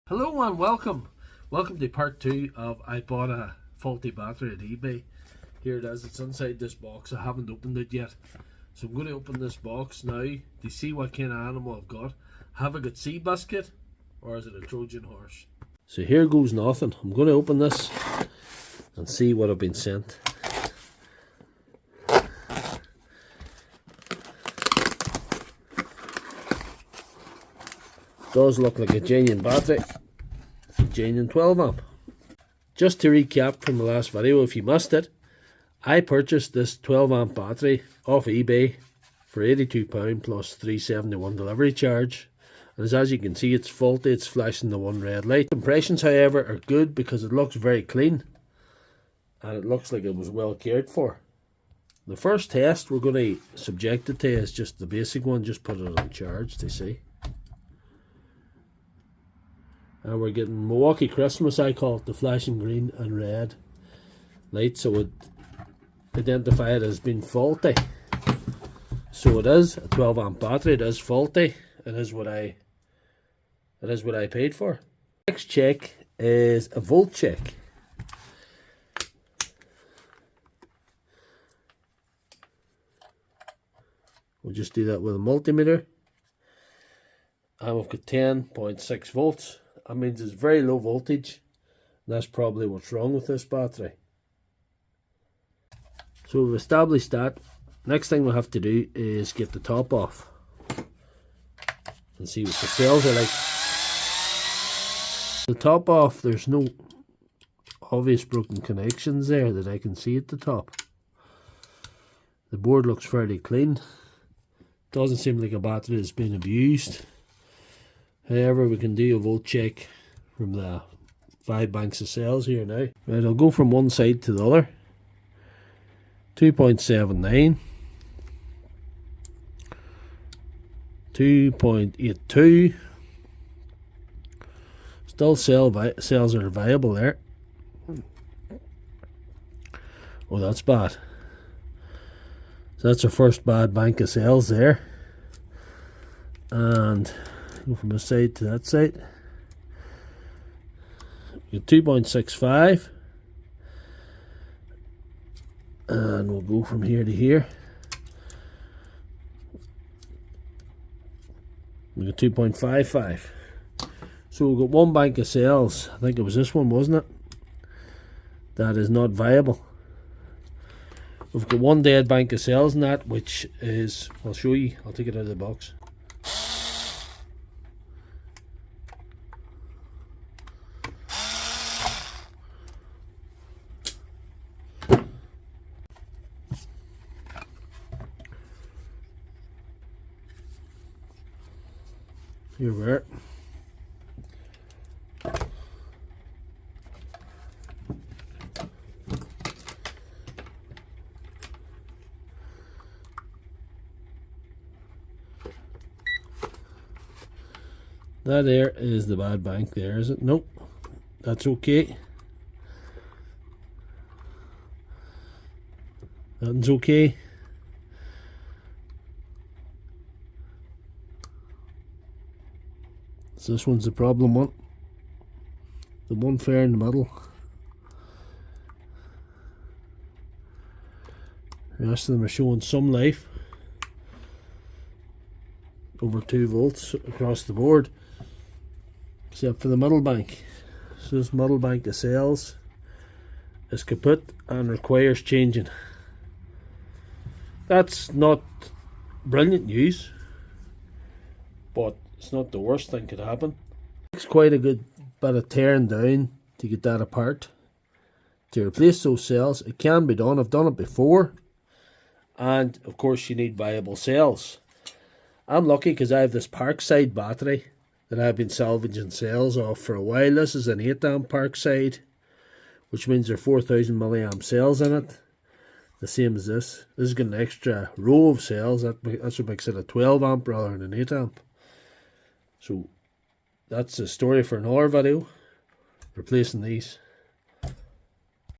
Hello and welcome to part 2 of I bought a faulty battery at eBay. Here it is, it's inside this box. I haven't opened it yet, so I'm going to open this box now to see what kind of animal I've got. Have I got sea biscuit or is it a Trojan horse? So here goes nothing. I'm going to open this and see what I've been sent. Does look like a genuine battery, a genuine 12 amp. Just to recap from the last video, if you missed it, I purchased this 12 amp battery off eBay for £82 plus £3.71 delivery charge. And as you can see, it's faulty, it's flashing the one red light. Impressions, however, are good because it looks very clean and it looks like it was well cared for. The first test we're going to subject it to is just the basic one, just put it on charge to see. And we're getting Milwaukee Christmas, I call it, the flashing green and red light, so it identify it as being faulty. So it is a 12 amp battery, it is faulty, it is what I paid for. Next check is a volt check. We'll just do that with a multimeter. And we've got 10.6 volts. That means it's very low voltage. That's probably what's wrong with this battery. So we've established that. Next thing we have to do is get the top off and see what the cells are like. The top off, there's no obvious broken connections there that I can see at the top. The board looks fairly clean. Doesn't seem like a battery that's been abused. However, we can do a volt check from the 5 banks of cells here now. Right, I'll go from one side to the other. 2.79, 2.82. Still cells are viable there. Oh, that's bad. So that's our first bad bank of cells there. And go from this side to that side. We got 2.65. And we'll go from here to here. We got 2.55. So we've got one bank of cells. I think it was this one, wasn't it? That is not viable. We've got one dead bank of cells in that, which is, I'll show you, I'll take it out of the box. Here we are. That there is the bad bank there, is it? Nope. That's okay. Nothing's okay. So this one's the problem one. The one fair in the middle. The rest of them are showing some life. Over 2 volts across the board. Except for the middle bank. So this middle bank of cells is kaput and requires changing. That's not brilliant news, but it's not the worst thing could happen. It's quite a good bit of tearing down to get that apart. To replace those cells, it can be done. I've done it before. And of course you need viable cells. I'm lucky because I have this Parkside battery that I've been salvaging cells off for a while. This is an 8 amp Parkside, which means there are 4000 milliamp cells in it. The same as this. This has got an extra row of cells. That's what makes it a 12 amp rather than an 8 amp. So that's a story for another video, replacing these.